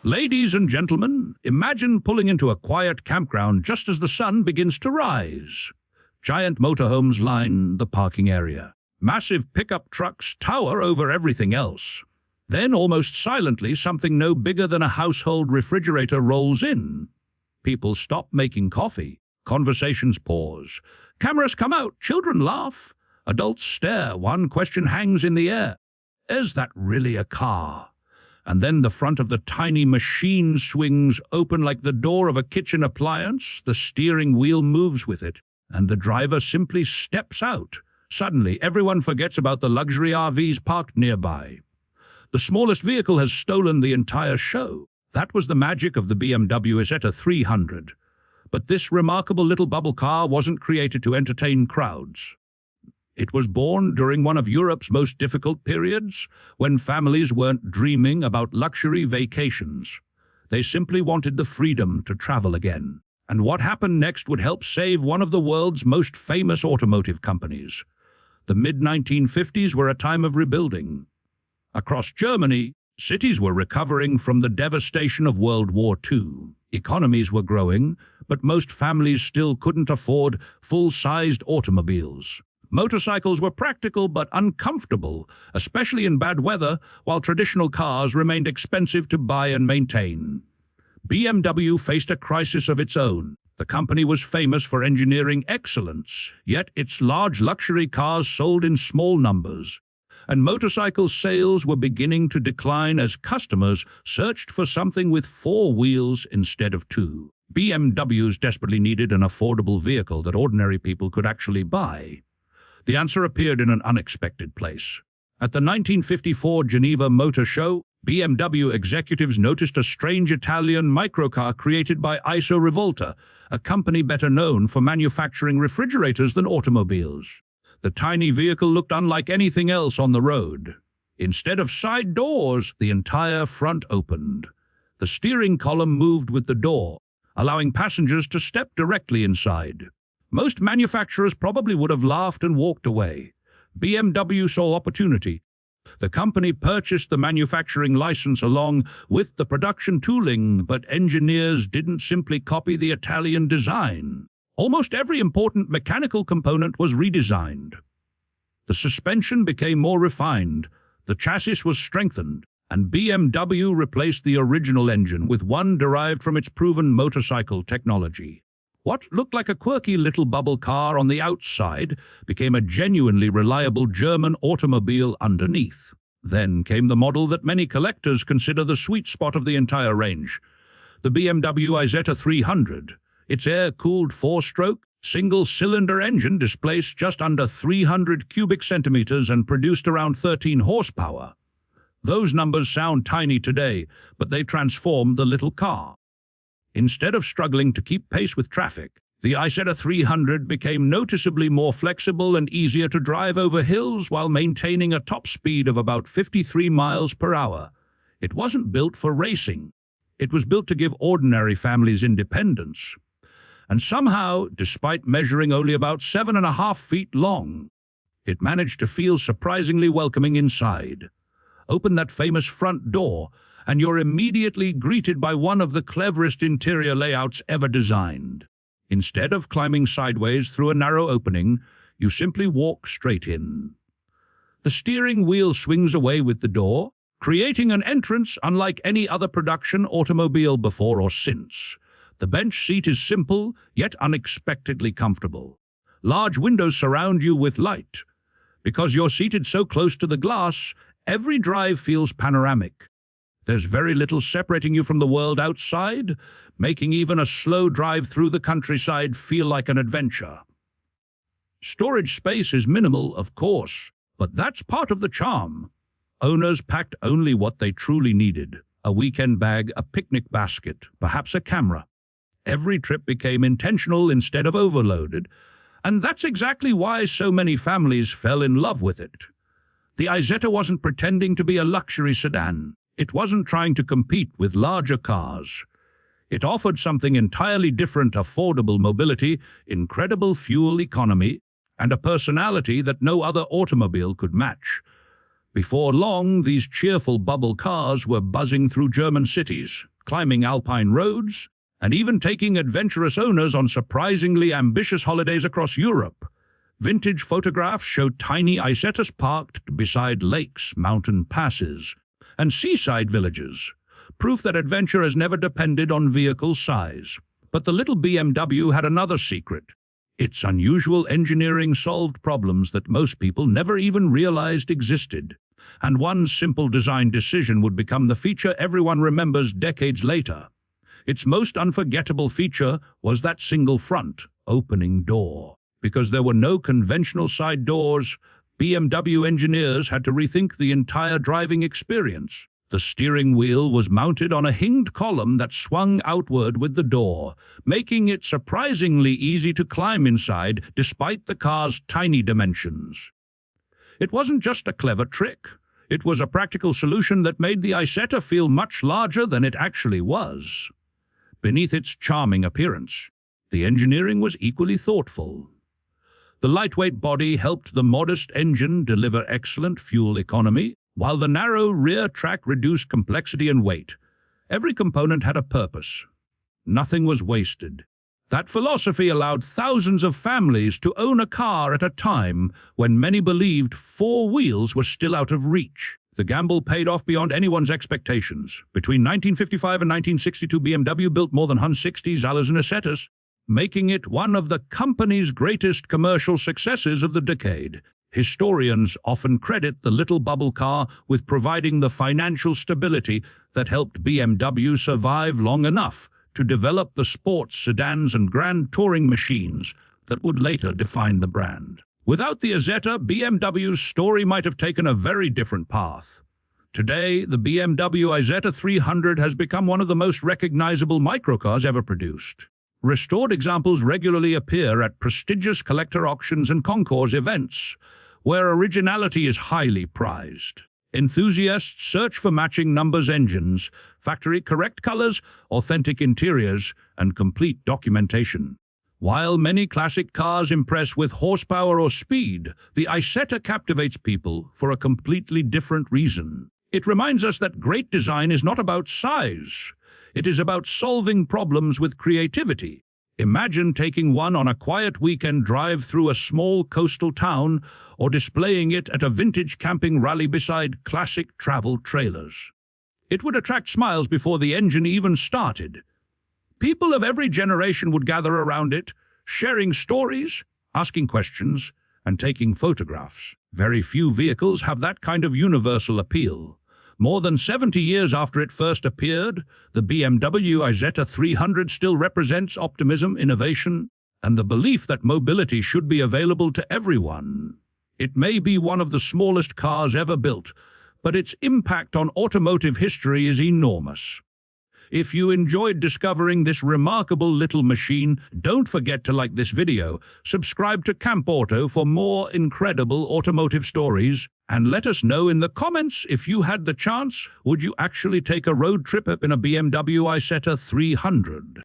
Ladies and gentlemen, imagine pulling into a quiet campground just as the sun begins to rise. Giant motorhomes line the parking area. Massive pickup trucks tower over everything else. Then, almost silently, something no bigger than a household refrigerator rolls in. People stop making coffee. Conversations pause. Cameras come out. Children laugh. Adults stare. One question hangs in the air. Is that really a car? And then the front of the tiny machine swings open like the door of a kitchen appliance. The steering wheel moves with it, and the driver simply steps out. Suddenly, everyone forgets about the luxury RVs parked nearby. The smallest vehicle has stolen the entire show. That was the magic of the BMW Isetta 300. But this remarkable little bubble car wasn't created to entertain crowds. It was born during one of Europe's most difficult periods, when families weren't dreaming about luxury vacations. They simply wanted the freedom to travel again. And what happened next would help save one of the world's most famous automotive companies. The mid-1950s were a time of rebuilding. Across Germany, cities were recovering from the devastation of World War II. Economies were growing, but most families still couldn't afford full-sized automobiles. Motorcycles were practical but uncomfortable, especially in bad weather, while traditional cars remained expensive to buy and maintain. BMW faced a crisis of its own. The company was famous for engineering excellence, yet its large luxury cars sold in small numbers. And motorcycle sales were beginning to decline as customers searched for something with 4 wheels instead of 2. BMWs desperately needed an affordable vehicle that ordinary people could actually buy. The answer appeared in an unexpected place. At the 1954 Geneva Motor Show, BMW executives noticed a strange Italian microcar created by Iso, a company better known for manufacturing refrigerators than automobiles. The tiny vehicle looked unlike anything else on the road. Instead of side doors, the entire front opened. The steering column moved with the door, allowing passengers to step directly inside. Most manufacturers probably would have laughed and walked away. BMW saw opportunity. The company purchased the manufacturing license along with the production tooling, but engineers didn't simply copy the Italian design. Almost every important mechanical component was redesigned. The suspension became more refined, the chassis was strengthened, and BMW replaced the original engine with one derived from its proven motorcycle technology. What looked like a quirky little bubble car on the outside became a genuinely reliable German automobile underneath. Then came the model that many collectors consider the sweet spot of the entire range, the BMW Isetta 300. Its air-cooled 4-stroke, single-cylinder engine displaced just under 300 cubic centimeters and produced around 13 horsepower. Those numbers sound tiny today, but they transformed the little car. Instead of struggling to keep pace with traffic, the Isetta 300 became noticeably more flexible and easier to drive over hills while maintaining a top speed of about 53 miles per hour. It wasn't built for racing. It was built to give ordinary families independence. And somehow, despite measuring only about 7.5 feet long, it managed to feel surprisingly welcoming inside. Open that famous front door, and you're immediately greeted by one of the cleverest interior layouts ever designed. Instead of climbing sideways through a narrow opening, you simply walk straight in. The steering wheel swings away with the door, creating an entrance unlike any other production automobile before or since. The bench seat is simple, yet unexpectedly comfortable. Large windows surround you with light. Because you're seated so close to the glass, every drive feels panoramic. There's very little separating you from the world outside, making even a slow drive through the countryside feel like an adventure. Storage space is minimal, of course, but that's part of the charm. Owners packed only what they truly needed: a weekend bag, a picnic basket, perhaps a camera. Every trip became intentional instead of overloaded, and that's exactly why so many families fell in love with it. The Isetta wasn't pretending to be a luxury sedan. It wasn't trying to compete with larger cars. It offered something entirely different: affordable mobility, incredible fuel economy, and a personality that no other automobile could match. Before long, these cheerful bubble cars were buzzing through German cities, climbing alpine roads, and even taking adventurous owners on surprisingly ambitious holidays across Europe. Vintage photographs show tiny Isettas parked beside lakes, mountain passes, and seaside villages, proof that adventure has never depended on vehicle size. But the little BMW had another secret. Its unusual engineering solved problems that most people never even realized existed. And one simple design decision would become the feature everyone remembers decades later. Its most unforgettable feature was that single front, opening door. Because there were no conventional side doors, BMW engineers had to rethink the entire driving experience. The steering wheel was mounted on a hinged column that swung outward with the door, making it surprisingly easy to climb inside despite the car's tiny dimensions. It wasn't just a clever trick. It was a practical solution that made the Isetta feel much larger than it actually was. Beneath its charming appearance, the engineering was equally thoughtful. The lightweight body helped the modest engine deliver excellent fuel economy, while the narrow rear track reduced complexity and weight. Every component had a purpose. Nothing was wasted. That philosophy allowed thousands of families to own a car at a time when many believed four wheels were still out of reach. The gamble paid off beyond anyone's expectations. Between 1955 and 1962, BMW built more than 160 Zalers and Isettas, making it one of the company's greatest commercial successes of the decade. Historians often credit the little bubble car with providing the financial stability that helped BMW survive long enough to develop the sports sedans and grand touring machines that would later define the brand. Without the Isetta, BMW's story might have taken a very different path. Today, the BMW Isetta 300 has become one of the most recognizable microcars ever produced. Restored examples regularly appear at prestigious collector auctions and concours events, where originality is highly prized. Enthusiasts search for matching numbers engines, factory-correct colors, authentic interiors, and complete documentation. While many classic cars impress with horsepower or speed, the Isetta captivates people for a completely different reason. It reminds us that great design is not about size. It is about solving problems with creativity. Imagine taking one on a quiet weekend drive through a small coastal town or displaying it at a vintage camping rally beside classic travel trailers. It would attract smiles before the engine even started. People of every generation would gather around it, sharing stories, asking questions, and taking photographs. Very few vehicles have that kind of universal appeal. More than 70 years after it first appeared, the BMW Isetta 300 still represents optimism, innovation, and the belief that mobility should be available to everyone. It may be one of the smallest cars ever built, but its impact on automotive history is enormous. If you enjoyed discovering this remarkable little machine, don't forget to like this video, subscribe to Camp Auto for more incredible automotive stories, and let us know in the comments if you had the chance, would you actually take a road trip up in a BMW Isetta 300?